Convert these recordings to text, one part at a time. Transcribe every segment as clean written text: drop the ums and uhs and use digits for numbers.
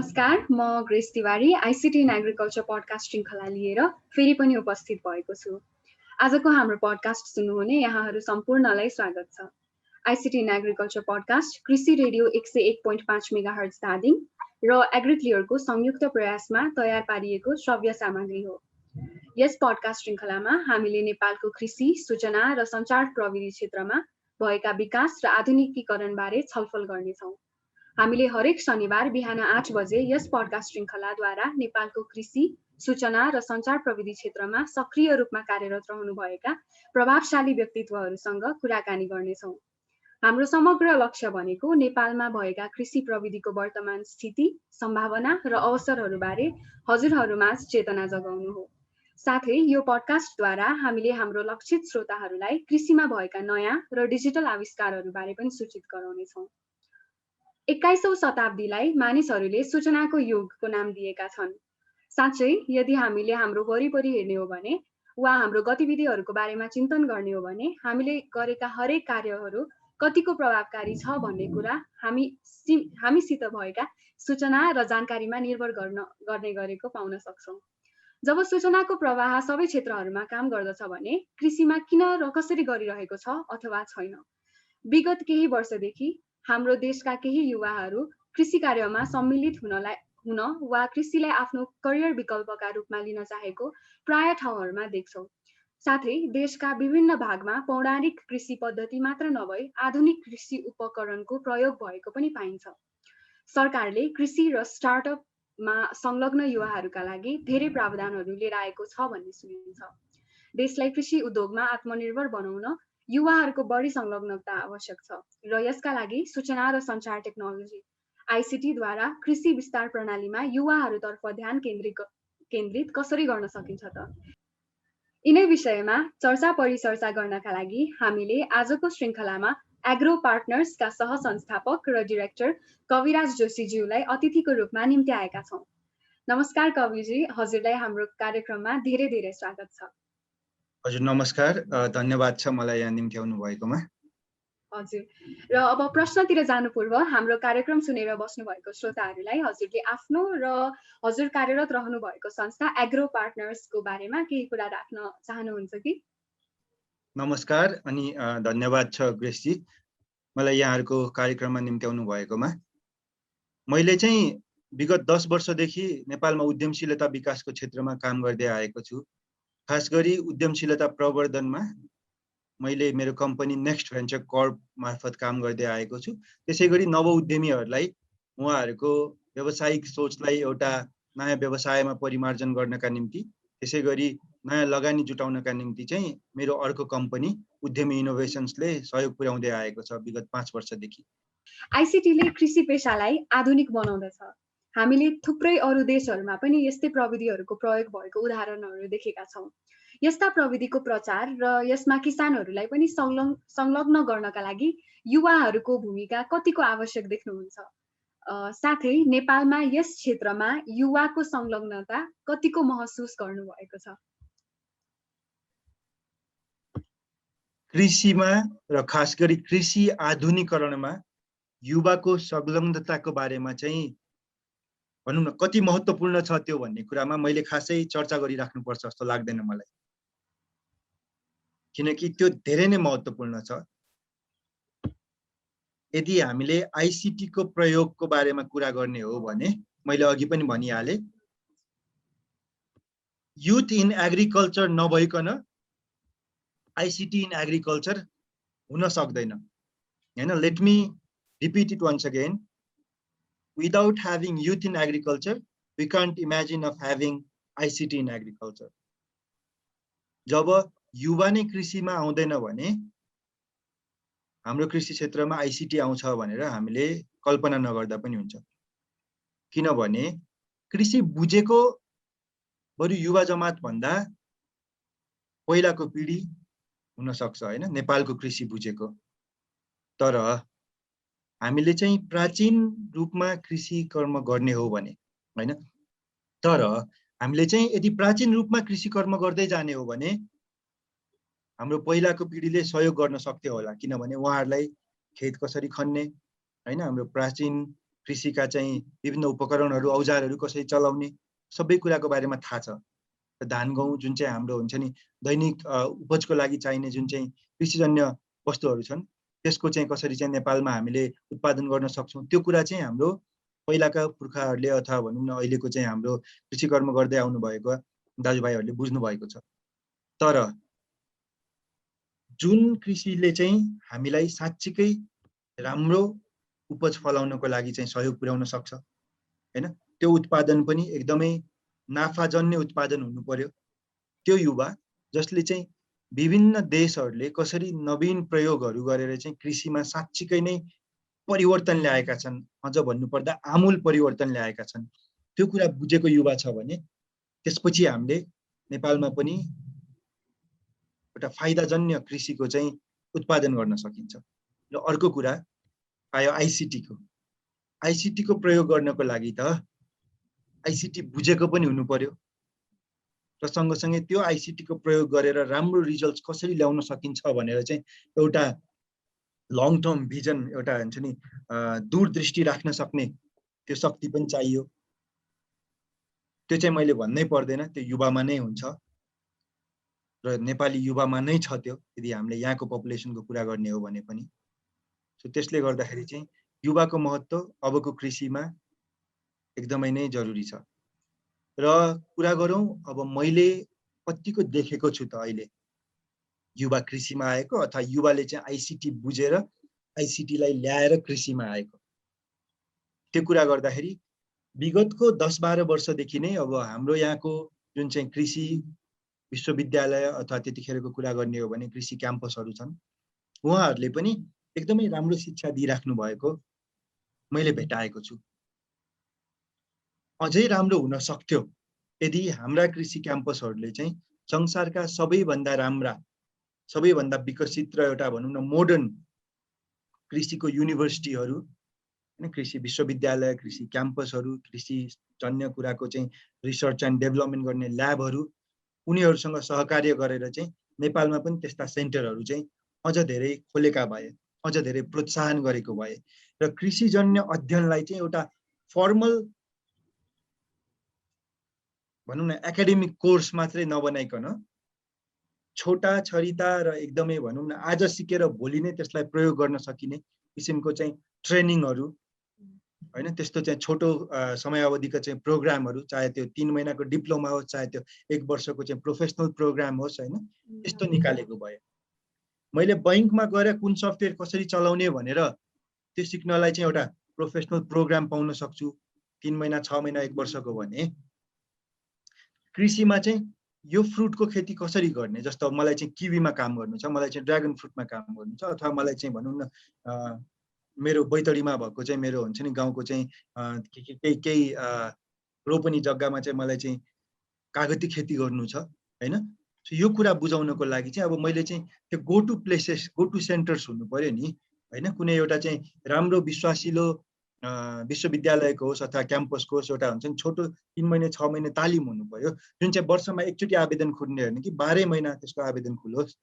नमस्कार, म grace Tiwari ICT in agriculture podcast श्रृङ्खला लिएर फेरि पनि उपस्थित भएको छु। आजको हाम्रो पडकास्ट सुन्नुहुने यहाँहरू सम्पूर्णलाई स्वागत छ। आईसीटी इन एग्रिकल्चर पडकास्ट कृषि रेडियो 101.5 मेगाहर्ज धादिङ र एग्रिक्लियरको संयुक्त प्रयासमा तयार पारिएको श्रव्य सामग्री हो। यस पडकास्ट श्रृङ्खलामा हामीले नेपालको कृषि, सूचना र सञ्चार प्रविधि क्षेत्रमा भएका विकास र आधुनिकीकरणबारे छलफल गर्नेछौँ। हामीले हरेक शनिबार बिहान 8 बजे यस पडकास्ट श्रृङ्खलाद्वारा नेपालको कृषि, सूचना र सञ्चार प्रविधि क्षेत्रमा सक्रिय रूपमा कार्यरत रहनुभएका प्रभावशाली व्यक्तित्वहरूसँग कुराकानी गर्नेछौँ। हाम्रो समग्र लक्ष्य भनेको नेपालमा भएका कृषि प्रविधिको वर्तमान स्थिति, सम्भावना र अवसरहरूबारे हजुरहरूमाझ चेतना जगाउनु हो। साथै यो पडकास्टद्वारा हामीले हाम्रो लक्षित श्रोताहरूलाई कृषिमा भएका नयाँ र डिजिटल आविष्कारहरूबारे पनि सूचित गराउनेछौँ। 21औं शताब्दीलाई मानिसहरूले सूचनाको युगको नाम दिएका छन्। साँच्चै यदि हामीले हाम्रो वरिपरि हेर्ने हो भने वा हाम्रो गतिविधिहरूको बारेमा चिन्तन गर्ने हो भने हामीले गरेका हरेक कार्यहरू कतिको प्रभावकारी छ भन्ने कुरा हामीसित भएका सूचना र जानकारीमा निर्भर गर्ने गरेको पाउन सक्छौँ। जब सूचनाको प्रवाह सबै क्षेत्रहरूमा काम गर्दछ भने कृषिमा किन र कसरी गरिरहेको छ अथवा छैन। विगत केही वर्षदेखि हाम्रो देशका केही युवाहरू कृषि कार्यमा सम्मिलित हुन वा कृषिलाई आफ्नो करियर विकल्पका रूपमा लिन चाहेको प्राय ठाउँहरूमा देख्छौँ। साथै देशका विभिन्न भागमा पौराणिक कृषि पद्धति मात्र नभई आधुनिक कृषि उपकरणको प्रयोग भएको पनि पाइन्छ। सरकारले कृषि र स्टार्टअपमा संलग्न युवाहरूका लागि धेरै प्रावधानहरू लिएर आएको छ भन्ने सुनिन्छ। देशलाई कृषि उद्योगमा आत्मनिर्भर बनाउन युवाहरूको बढी संलग्नता आवश्यक छ र यसका लागि सूचना र सञ्चार टेक्नोलोजी आईसीटी द्वारा कृषि विस्तार प्रणालीमा युवाहरूतर्फ ध्यान केन्द्रित कसरी गर्न सकिन्छ त। यिनै विषयमा चर्चा परिचर्चा गर्नका लागि हामीले आजको श्रृङ्खलामा एग्रो पार्टनर्सका सहसंस्थापक र डिरेक्टर कविराज जोशीज्यूलाई अतिथिको रूपमा निम्ति आएका छौँ। नमस्कार कविजी, हजुरलाई हाम्रो कार्यक्रममा धेरै धेरै स्वागत छ। हजुर नमस्कार, धन्यवाद छ मलाई यहाँ निम्त्याउनु भएकोमा। हजुर, र अब प्रश्नतिर जानु पूर्व हाम्रो कार्यक्रम सुनेर बस्नु भएको श्रोताहरूलाई हजुरले आफ्नो र हजुर कार्यरत रहनु भएको संस्था एग्रो पार्टनर्सको बारेमा केही कुरा राख्न चाहनुहुन्छ कि? नमस्कार अनि धन्यवाद छ ग्रेसजी मलाई यहाँहरूको कार्यक्रममा निम्त्याउनु भएकोमा। मैले चाहिँ विगत 10 वर्षदेखि नेपालमा उद्यमशीलता विकासको क्षेत्रमा काम गर्दै आएको छु। खास गरी उद्यमशीलता प्रवर्धनमा मैले मेरो कम्पनी नेक्स्ट भेन्चर कर्प मार्फत काम गर्दै आएको छु। त्यसै गरी नव उद्यमीहरूलाई उहाँहरूको व्यावसायिक सोचलाई एउटा नयाँ व्यवसायमा परिमार्जन गर्नका निम्ति, त्यसै गरी नयाँ लगानी जुटाउनका निम्ति चाहिँ मेरो अर्को कम्पनी उद्यमी इनोभेसन्सले सहयोग पुर्याउँदै आएको छ विगत 5 वर्षदेखि। आईसीटीले कृषि पेशालाई आधुनिक बनाउँदछ। हामीले थुप्रै अरू देशहरूमा पनि यस्तै प्रविधिहरूको प्रयोग भएको उदाहरणहरू देखेका छौँ। यस्ता प्रविधिको प्रचार र यसमा किसानहरूलाई पनि संलग्न गर्नका लागि युवाहरूको भूमिका कतिको आवश्यक देख्नुहुन्छ? साथै नेपालमा यस क्षेत्रमा युवाको संलग्नता कतिको महसुस गर्नुभएको छ? कृषिमा र खास गरी कृषि आधुनिकीकरणमा युवाको संलग्नताको बारेमा चाहिँ भनौँ न कति महत्त्वपूर्ण छ त्यो भन्ने कुरामा मैले खासै चर्चा गरिराख्नुपर्छ जस्तो लाग्दैन मलाई, किनकि त्यो धेरै नै महत्त्वपूर्ण छ। यदि हामीले आईसीटीको प्रयोगको बारेमा कुरा गर्ने हो भने मैले अघि पनि भनिहालेँ, युथ इन एग्रिकल्चर नभइकन आईसीटी इन एग्रिकल्चर हुन सक्दैन हैन। Let me repeat it once again, without having youth in agriculture we can't imagine of having ICT in agriculture. जब युवा नै कृषिमा आउँदैन भने हाम्रो कृषि क्षेत्रमा आईसीटी आउँछ भनेर हामीले कल्पना नगर्दा पनि हुन्छ। किनभने कृषि बुझेको बरु युवा जमात भन्दा पहिलाको पिढी हुन सक्छ हैन नेपालको कृषि बुझेको। तर हामीले चाहिँ प्राचीन रूपमा कृषि कर्म गर्ने हो भने हैन, तर हामीले चाहिँ यदि प्राचीन रूपमा कृषि कर्म गर्दै जाने हो भने हाम्रो पहिलाको पिढीले सहयोग गर्न सक्थ्यो होला, किनभने उहाँहरूलाई खेत कसरी खन्ने हैन, हाम्रो प्राचीन कृषिका चाहिँ विभिन्न उपकरणहरू औजारहरू कसरी चलाउने सबै कुराको बारेमा थाहा छ। धान गहुँ जुन चाहिँ हाम्रो हुन्छ नि दैनिक उपजको लागि चाहिने जुन चाहिँ कृषिजन्य वस्तुहरू छन् त्यसको चाहिँ कसरी चाहिँ नेपालमा हामीले उत्पादन गर्न सक्छौँ त्यो कुरा चाहिँ हाम्रो पहिलाका पुर्खाहरूले अथवा भनौँ न अहिलेको चाहिँ हाम्रो कृषि कर्म गर्दै आउनुभएको दाजुभाइहरूले बुझ्नु भएको छ। तर जुन कृषिले चाहिँ हामीलाई साँच्चीकै राम्रो उपज फलाउनको लागि चाहिँ सहयोग पुर्याउन सक्छ हैन, त्यो उत्पादन पनि एकदमै नाफाजन्य उत्पादन हुनु पर्यो। त्यो युवा जसले चाहिँ विभिन्न देशहरूले कसरी नवीन प्रयोगहरू गरेर चाहिँ कृषिमा साँच्चीकै नै परिवर्तन ल्याएका छन्, अझ भन्नुपर्दा आमूल परिवर्तन ल्याएका छन्, त्यो कुरा बुझेको युवा छ भने त्यसपछि हामीले नेपालमा पनि एउटा फाइदाजन्य कृषिको चाहिँ उत्पादन गर्न सकिन्छ। र अर्को कुरा आयो आइसिटीको। आइसिटीको प्रयोग गर्नको लागि त आइसिटी बुझेको पनि हुनु पर्यो र सँगसँगै त्यो आइसिटीको प्रयोग गरेर राम्रो रिजल्ट्स कसरी ल्याउन सकिन्छ भनेर चाहिँ एउटा लङ टर्म भिजन, एउटा हुन्छ नि दूरदृष्टि राख्न सक्ने त्यो शक्ति पनि चाहियो। त्यो चाहिँ मैले भन्नै पर्दैन, त्यो युवामा नै हुन्छ र नेपाली युवामा नै छ त्यो, यदि हामीले यहाँको पपुलेसनको कुरा गर्ने हो भने पनि। सो त्यसले गर्दाखेरि चाहिँ युवाको महत्त्व अबको कृषिमा एकदमै नै जरुरी छ। र कुरा गरौँ अब मैले कतिको देखेको छु त अहिले युवा कृषिमा आएको अथवा युवाले चाहिँ आइसिटी बुझेर आइसिटीलाई ल्याएर कृषिमा आएको, त्यो कुरा गर्दाखेरि विगतको 10-12 वर्षदेखि नै अब हाम्रो यहाँको जुन चाहिँ कृषि विश्वविद्यालय अथवा त्यतिखेरको कुरा गर्ने हो भने कृषि क्याम्पसहरू छन्, उहाँहरूले पनि एकदमै राम्रो शिक्षा दिइराख्नु भएको मैले भेटाएको छु। अझै राम्रो हुन सक्थ्यो यदि हाम्रा कृषि क्याम्पसहरूले चाहिँ संसारका सबैभन्दा राम्रा, सबैभन्दा विकसित र एउटा भनौँ न मोडर्न कृषिको युनिभर्सिटीहरू, कृषि विश्वविद्यालय, कृषि क्याम्पसहरू, कृषि जन्य कुराको चाहिँ रिसर्च एन्ड डेभलपमेन्ट गर्ने ल्याबहरू, उनीहरूसँग सहकार्य गरेर चाहिँ नेपालमा पनि त्यस्ता सेन्टरहरू चाहिँ अझ धेरै खोलेका भए, अझ धेरै प्रोत्साहन गरेको भए र कृषिजन्य अध्ययनलाई चाहिँ एउटा फर्मल भनौँ न एकाडेमिक कोर्स मात्रै नबनाइकन छोटा छरिता र एकदमै भनौँ न आज सिकेर भोलि नै त्यसलाई प्रयोग गर्न सकिने किसिमको चाहिँ ट्रेनिङहरू हैन, त्यस्तो चाहिँ छोटो समयावधिको चाहिँ प्रोग्रामहरू, चाहे त्यो 3 महिनाको डिप्लोमा होस्, चाहे त्यो 1 वर्षको चाहिँ प्रोफेसनल प्रोग्राम होस् हैन, यस्तो निकालेको भए मैले बैंकमा गएर कुन सफ्टवेयर कसरी चलाउने भनेर त्यो सिक्नलाई चाहिँ एउटा प्रोफेसनल प्रोग्राम पाउन सक्छु 3 महिना 6 महिना 1 वर्षको भने कृषिमा चाहिँ यो फ्रुटको खेती कसरी गर्ने, जस्तो मलाई चाहिँ किवीमा काम गर्नु छ, मलाई चाहिँ ड्रागन फ्रुटमा काम गर्नु छ, अथवा मलाई चाहिँ भनौँ न मेरो बैतडीमा भएको चाहिँ मेरो हुन्छ नि गाउँको चाहिँ केही रोपनी जग्गामा चाहिँ मलाई चाहिँ कागती खेती गर्नु छ हैन। यो कुरा बुझाउनको लागि चाहिँ अब मैले चाहिँ त्यो go to places, go to centres हुनु पर्यो नि हैन। कुनै एउटा चाहिँ राम्रो विश्वासिलो विश्वविद्यालयको होस् अथवा क्याम्पसको होस्, एउटा हुन्छ नि छोटो 3 महिने 6 महिने तालिम हुनु पर्यो, जुन चाहिँ वर्षमा एकचोटि आवेदन खुल्ने होइन कि 12 महिना त्यसको आवेदन खुलोस्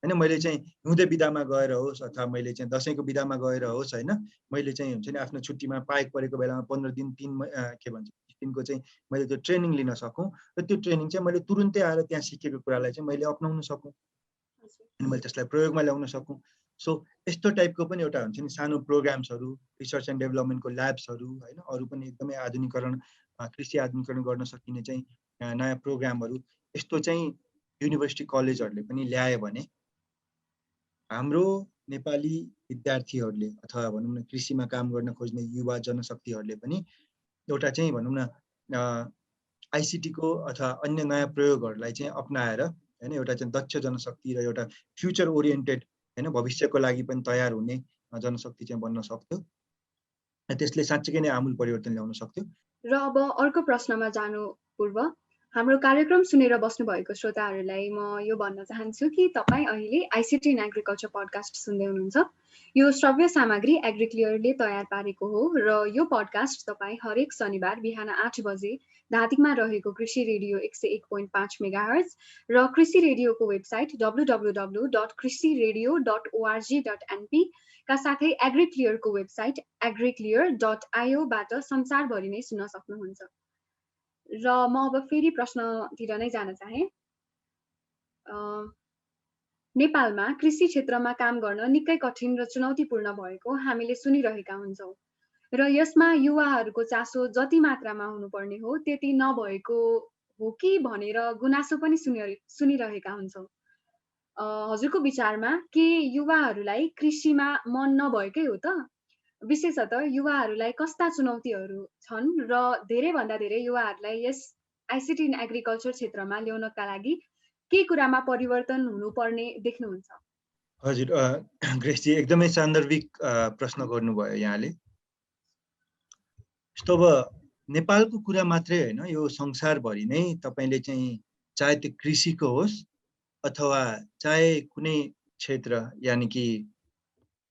हैन। मैले चाहिँ हिउँदे बिदामा गएर होस् अथवा मैले चाहिँ दसैँको बिदामा गएर होस् हैन, मैले चाहिँ हुन्छ नि आफ्नो छुट्टीमा पाएको परेको बेलामा 15 दिन 3 के भन्छ 20 दिनको चाहिँ मैले त्यो ट्रेनिङ लिन सकौँ र त्यो ट्रेनिङ चाहिँ मैले तुरुन्तै आएर त्यहाँ सिकेको कुरालाई चाहिँ मैले अपनाउन सकौँ अनि मैले त्यसलाई प्रयोगमा ल्याउन सकौँ। सो यस्तो टाइपको पनि एउटा हुन्छ नि सानो प्रोग्राम्सहरू, रिसर्च एन्ड डेभलपमेन्टको ल्याब्सहरू हैन, अरू पनि एकदमै आधुनिकीकरण कृषि आधुनिकीकरण गर्न सकिने चाहिँ नयाँ प्रोग्रामहरू यस्तो चाहिँ युनिभर्सिटी कलेजहरूले पनि ल्यायो भने हाम्रो नेपाली विद्यार्थीहरूले अथवा भनौँ न कृषिमा काम गर्न खोज्ने युवा जनशक्तिहरूले पनि एउटा चाहिँ भनौँ न आइसिटीको अथवा अन्य नयाँ प्रयोगहरूलाई चाहिँ अपनाएर हैन एउटा चाहिँ दक्ष जनशक्ति र एउटा फ्युचर ओरिएन्टेड हैन भविष्यको लागि पनि तयार हुने जनशक्ति चाहिँ बन्न सक्थ्यो। त्यसले साँच्चै नै आमूल परिवर्तन ल्याउन सक्थ्यो। र अब अर्को प्रश्नमा जानु पूर्व हाम्रो कार्यक्रम सुनेर बस्नु भएको श्रोताहरूलाई म यो भन्न चाहन्छु कि तपाईँ अहिले आइसिटी इन एग्रिकल्चर पडकास्ट सुन्दै हुनुहुन्छ यो श्रव्य सामग्री एग्रिक्लियरले तयार पारेको हो र यो पडकास्ट तपाईँ हरेक शनिबार बिहान 8 बजे धादिङमा रहेको कृषि रेडियो 101.5 मेगाहर्ज र कृषि रेडियोको वेबसाइट www.कृषिरेडियो.org.np का साथै एग्रिक्लियरको वेबसाइट agriclear.io बाट संसारभरि नै सुन्न सक्नुहुन्छ। र म अब फेरि प्रश्नतिर नै जान चाहे। नेपालमा कृषि क्षेत्रमा काम गर्न निकै कठिन र चुनौतीपूर्ण भएको हामीले सुनिरहेका हुन्छौँ र यसमा युवाहरूको चासो जति मात्रामा हुनुपर्ने हो त्यति नभएको हो कि भनेर गुनासो पनि सुनिरहेका हुन्छौँ। हजुरको विचारमा के युवाहरूलाई कृषिमा मन नभएकै हो त? विशेषतः युवाहरूलाई कस्ता चुनौतीहरू छन् र धेरैभन्दा धेरै युवाहरूलाई यस आइसिटी इन एग्रिकल्चर क्षेत्रमा ल्याउनका लागि के कुरामा परिवर्तन हुनुपर्ने देख्नुहुन्छ? हजुर, ग्रेसजी एकदमै सान्दर्भिक प्रश्न गर्नुभयो यहाँले। अब नेपालको कुरा मात्रै होइन, यो संसारभरि नै तपाईँले चाहिँ चाहे त्यो कृषिको होस् अथवा चाहे कुनै क्षेत्र यानि कि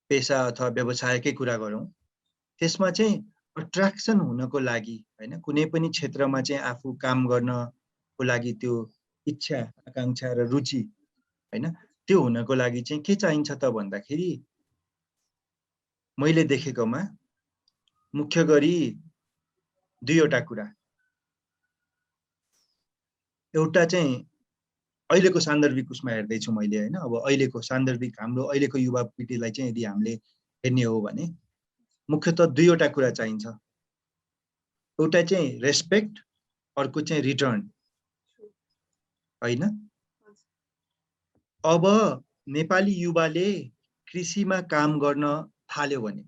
पेसा अथवा व्यवसायकै कुरा गरौँ, त्यसमा चाहिँ अट्र्याक्सन हुनको लागि होइन, कुनै पनि क्षेत्रमा चाहिँ आफू काम गर्नको लागि त्यो इच्छा आकाङ्क्षा र रुचि होइन, त्यो हुनको लागि चाहिँ के चाहिन्छ त भन्दाखेरि मैले देखेकोमा मुख्य गरी दुईवटा कुरा। एउटा चाहिँ अहिलेको सान्दर्भिक उसमा हेर्दैछु मैले होइन, अब अहिलेको सान्दर्भिक हाम्रो अहिलेको युवा पिँढीलाई चाहिँ यदि हामीले हेर्ने हो भने मुख्यतः दुईवटा कुरा चाहिन्छ। एउटा चाहिँ रेस्पेक्ट, अर्को चाहिँ रिटर्न होइन। अब नेपाली युवाले कृषिमा काम गर्न थाल्यो भने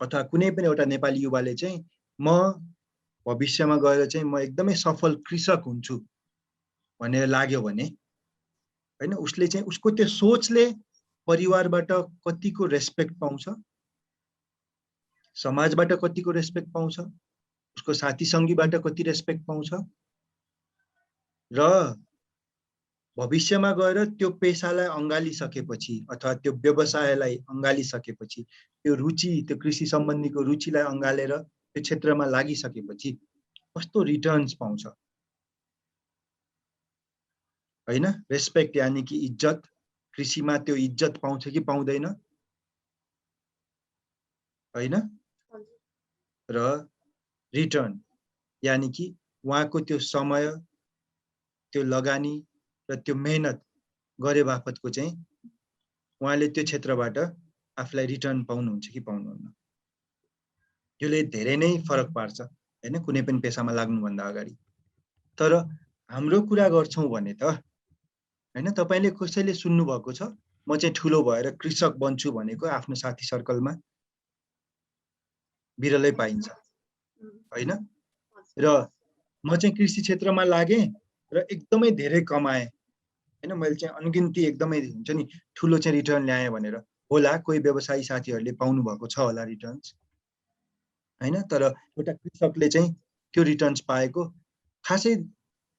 अथवा कुनै पनि एउटा नेपाली युवाले चाहिँ म भविष्यमा गएर चाहिँ म एकदमै सफल कृषक हुन्छु भनेर लाग्यो भने होइन, उसले चाहिँ उसको त्यो सोचले परिवारबाट कतिको रेस्पेक्ट पाउँछ, समाजबाट कतिको रेस्पेक्ट पाउँछ, उसको साथी सङ्गीबाट कति रेस्पेक्ट पाउँछ र भविष्यमा गएर त्यो पेसालाई अँगालिसकेपछि अथवा त्यो व्यवसायलाई अँगालिसकेपछि, त्यो रुचि, त्यो कृषि सम्बन्धीको रुचिलाई अँगालेर त्यो क्षेत्रमा लागिसकेपछि कस्तो रिटर्न्स पाउँछ होइन। रेस्पेक्ट यानि कि इज्जत, कृषिमा त्यो इज्जत पाउँछ कि पाउँदैन होइन। र रिटर्न यानि कि उहाँको त्यो समय, त्यो लगानी र त्यो मेहनत गरे बापतको चाहिँ उहाँले त्यो क्षेत्रबाट आफूलाई रिटर्न पाउनुहुन्छ कि पाउनुहुन्न। यसले धेरै नै फरक पार्छ होइन कुनै पनि पेसामा लाग्नुभन्दा अगाडि। तर हाम्रो कुरा गर्छौँ भने त होइन, तपाईँले कसैले सुन्नुभएको छ म चाहिँ ठुलो भएर कृषक बन्छु भनेको? आफ्नो साथी सर्कलमा बिरलै पाइन्छ होइन। र म चाहिँ कृषि क्षेत्रमा लागेँ र एकदमै धेरै कमाएँ होइन, मैले चाहिँ अनगिन्ती एकदमै हुन्छ नि ठुलो चाहिँ रिटर्न ल्याएँ भनेर। होला, कोही व्यवसायी साथीहरूले पाउनु भएको छ होला रिटर्न्स होइन, तर एउटा कृषकले चाहिँ त्यो रिटर्न्स पाएको खासै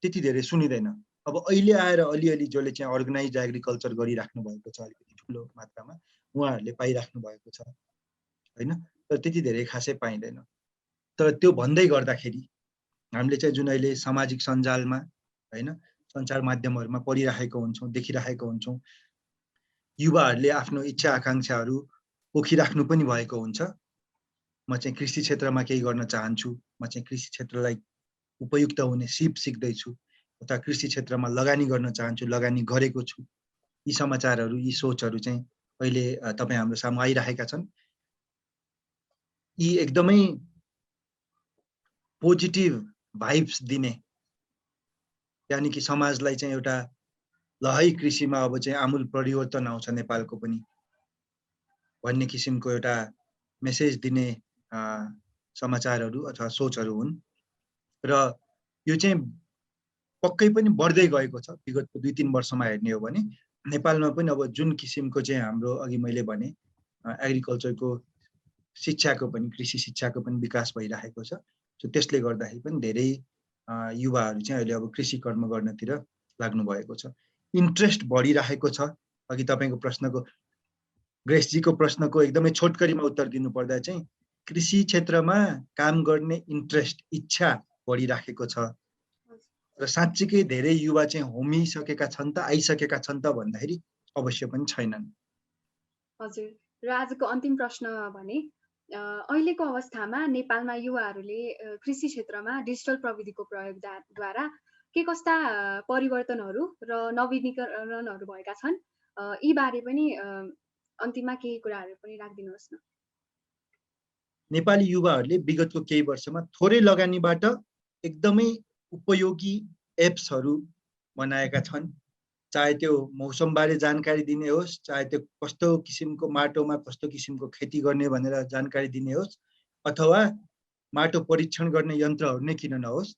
त्यति धेरै सुनिँदैन। अब अहिले आएर अलिअलि जसले चाहिँ अर्गनाइज एग्रिकल्चर गरिराख्नु भएको छ अलिकति ठुलो मात्रामा उहाँहरूले पाइराख्नु भएको छ होइन, तर त्यति धेरै खासै पाइँदैन। तर त्यो भन्दै गर्दाखेरि हामीले चाहिँ जुन अहिले सामाजिक सञ्जालमा होइन, सञ्चार माध्यमहरूमा पढिराखेको हुन्छौँ, देखिराखेको हुन्छौँ, युवाहरूले आफ्नो इच्छा आकाङ्क्षाहरू पोखिराख्नु पनि भएको हुन्छ। म चाहिँ कृषि क्षेत्रमा केही गर्न चाहन्छु, म चाहिँ कृषि क्षेत्रलाई उपयुक्त हुने सिप सिक्दैछु अथवा कृषि क्षेत्रमा लगानी गर्न चाहन्छु, लगानी गरेको छु। यी समाचारहरू, यी सोचहरू चाहिँ अहिले तपाईँ हाम्रो सामु आइरहेका छन्। यी एकदमै पोजिटिभ भाइब्स दिने यानि कि समाजलाई चाहिँ एउटा ल है कृषिमा अब चाहिँ आमूल परिवर्तन आउँछ नेपालको पनि भन्ने किसिमको एउटा मेसेज दिने समाचारहरू अथवा सोचहरू हुन्। र यो चाहिँ पक्कै पनि बढ्दै गएको छ विगतको 2-3 वर्षमा हेर्ने हो भने। नेपालमा पनि अब जुन किसिमको चाहिँ हाम्रो अघि मैले भने एग्रिकल्चरको शिक्षाको पनि, कृषि शिक्षाको पनि विकास भइरहेको छ। सो त्यसले गर्दाखेरि पनि धेरै युवाहरू चाहिँ अहिले अब कृषि कर्म गर्नतिर लाग्नु भएको छ। इन्ट्रेस्ट बढिरहेको छ। अघि तपाईँको प्रश्नको ग्रेसजीको प्रश्नको एकदमै छोटकरीमा उत्तर दिनुपर्दा चाहिँ कृषि क्षेत्रमा काम गर्ने इन्ट्रेस्ट, इच्छा बढिराखेको छ र साँच्चीकै धेरै युवा चाहिँ होमिसकेका छन् त, आइसकेका छन् त भन्दाखेरि अवश्य पनि छैनन्। हजुर, र आजको अन्तिम प्रश्न भने अहिलेको अवस्थामा नेपालमा युवाहरूले कृषि क्षेत्रमा डिजिटल प्रविधिको प्रयोगद्वारा के कस्ता परिवर्तनहरू र नवीनीकरणहरू भएका छन्, यी बारे पनि अन्तिममा केही कुराहरू पनि राखिदिनुहोस् न। नेपाली युवाहरूले विगतको केही वर्षमा थोरै लगानीबाट एकदमै उपयोगी एप्सहरू बनाएका छन्। चाहे त्यो मौसमबारे जानकारी दिने होस्, चाहे त्यो कस्तो किसिमको माटोमा कस्तो किसिमको खेती गर्ने भनेर जानकारी दिने होस्, अथवा माटो परीक्षण गर्ने यन्त्रहरू नै किन नहोस्,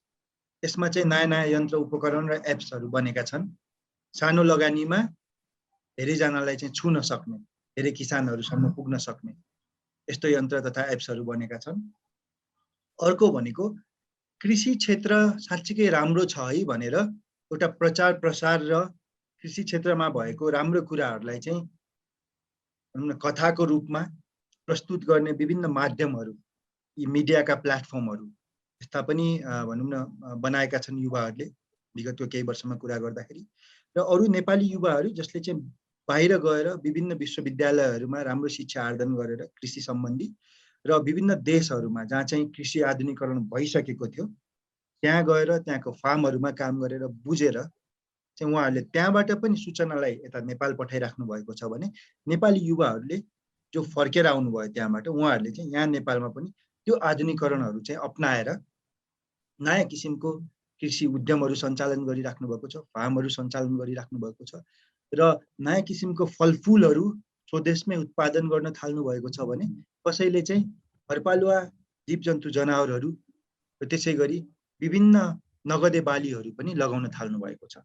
यसमा चाहिँ नयाँ नयाँ यन्त्र उपकरण र एप्सहरू बनेका छन्। सानो लगानीमा धेरैजनालाई चाहिँ छुन सक्ने, धेरै किसानहरूसम्म पुग्न सक्ने यस्तो यन्त्र तथा एप्सहरू बनेका छन्। अर्को भनेको कृषि क्षेत्र साँच्चीकै राम्रो छ है भनेर एउटा प्रचार प्रसार र कृषि क्षेत्रमा भएको राम्रो कुराहरूलाई चाहिँ कथाको रूपमा प्रस्तुत गर्ने विभिन्न माध्यमहरू, यी मिडियाका प्लेटफर्महरू यस्ता पनि भनौँ न बनाएका छन् युवाहरूले विगतको केही वर्षमा कुरा गर्दाखेरि। र अरू नेपाली युवाहरू जसले चाहिँ बाहिर गएर विभिन्न विश्वविद्यालयहरूमा राम्रो शिक्षा आर्जन गरेर कृषि सम्बन्धी र विभिन्न देशहरूमा जहाँ चाहिँ कृषि आधुनिकीकरण भइसकेको थियो त्यहाँ गएर त्यहाँको फार्महरूमा काम गरेर बुझेर चाहिँ उहाँहरूले त्यहाँबाट पनि सूचनालाई यता नेपाल पठाइराख्नु भएको छ भने नेपाली युवाहरूले जो फर्केर आउनुभयो त्यहाँबाट उहाँहरूले चाहिँ यहाँ नेपालमा पनि त्यो आधुनिकीकरणहरू चाहिँ अपनाएर नयाँ किसिमको कृषि उद्यमहरू सञ्चालन गरिराख्नु भएको छ, फार्महरू सञ्चालन गरिराख्नु भएको छ र नयाँ किसिमको फलफुलहरू स्वदेशमै उत्पादन गर्न थाल्नु भएको छ भने कसैले चाहिँ घरपालुवा जीवजन्तु जनावरहरू र त्यसै गरी विभिन्न नगदे बालीहरू पनि लगाउन थाल्नु भएको छ।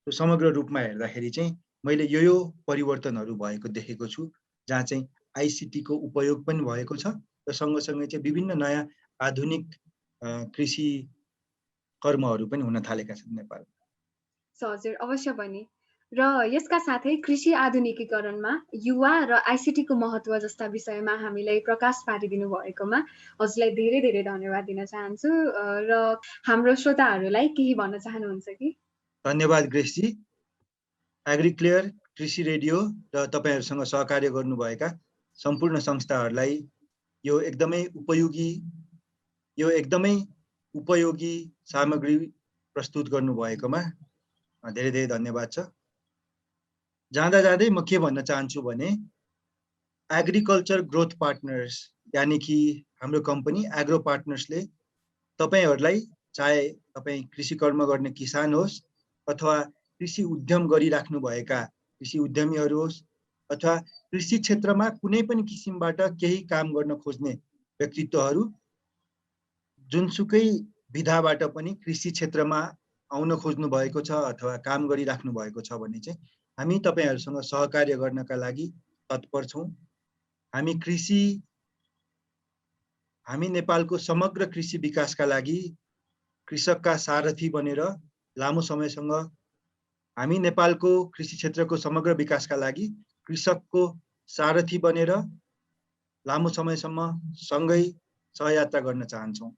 समग्र रूपमा हेर्दाखेरि चाहिँ मैले यो परिवर्तनहरू भएको देखेको छु, जहाँ चाहिँ आइसिटीको उपयोग पनि भएको छ र सँगसँगै चाहिँ विभिन्न नयाँ आधुनिक कृषि कर्महरू पनि हुन थालेका छन् नेपालमा। हजुर, अवश्य पनि। र यसका साथै कृषि आधुनिकीकरणमा युवा र आइसिटीको महत्त्व जस्ता विषयमा हामीलाई प्रकाश पारिदिनु भएकोमा हजुरलाई धेरै धेरै धन्यवाद दिन चाहन्छु। र हाम्रो श्रोताहरूलाई केही भन्न चाहनुहुन्छ कि? धन्यवाद ग्रेसजी। एग्रिक्लियर, कृषि रेडियो र तपाईहरुसँग सहकार्य गर्नुभएका सम्पूर्ण संस्थाहरूलाई यो एकदमै उपयोगी सामग्री प्रस्तुत गर्नुभएकोमा धेरै धेरै धन्यवाद छ। जाँदा जाँदै म के भन्न चाहन्छु भने एग्रिकल्चर ग्रोथ पार्टनर्स यानी कि हाम्रो कम्पनी एग्रो पार्टनर्सले तपाईहरुलाई, चाहे तपाई कृषि कर्म गर्ने किसान होस् अथवा कृषि उद्यम गरिराख्नु भएका कृषि उद्यमीहरू होस् अथवा कृषि क्षेत्रमा कुनै पनि किसिमबाट केही काम गर्न खोज्ने व्यक्तित्वहरू जुनसुकै विधाबाट पनि कृषि क्षेत्रमा आउन खोज्नु भएको छ अथवा काम गरिराख्नु भएको छ भने चाहिँ हामी तपाईहरुसँग सहकार्य गर्नका लागि तत्पर छौं। हामी नेपालको समग्र कृषि विकासका लागि कृषकका सारथी बनेर लामो समयसँग, हामी नेपालको कृषि क्षेत्रको समग्र विकासका लागि कृषकको सारथी बनेर लामो समयसम्म सँगै सहयात्रा गर्न चाहन्छौं।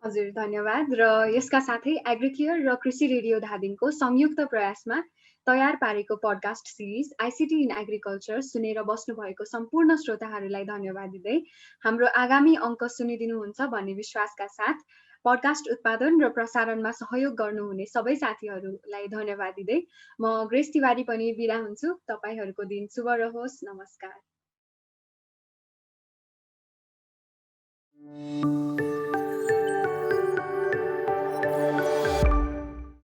हजुर, धन्यवाद। र यसका साथै एग्रिक्लियर र कृषि रेडियो धादिङको संयुक्त प्रयासमा तयार पारेको podcast series ICT in agriculture सुनेर बस्नु भएको सम्पूर्ण श्रोताहरूलाई धन्यवाद दिँदै हाम्रो आगामी अङ्क सुनिदिनुहुन्छ भन्ने विश्वासका साथ पडकास्ट उत्पादन र प्रसारणमा सहयोग गर्नुहुने सबै साथीहरूलाई धन्यवाद दिँदै म ग्रेस तिवारी पनि बिदा हुन्छु। तपाईहरुको दिन शुभ रहोस्। नमस्कार।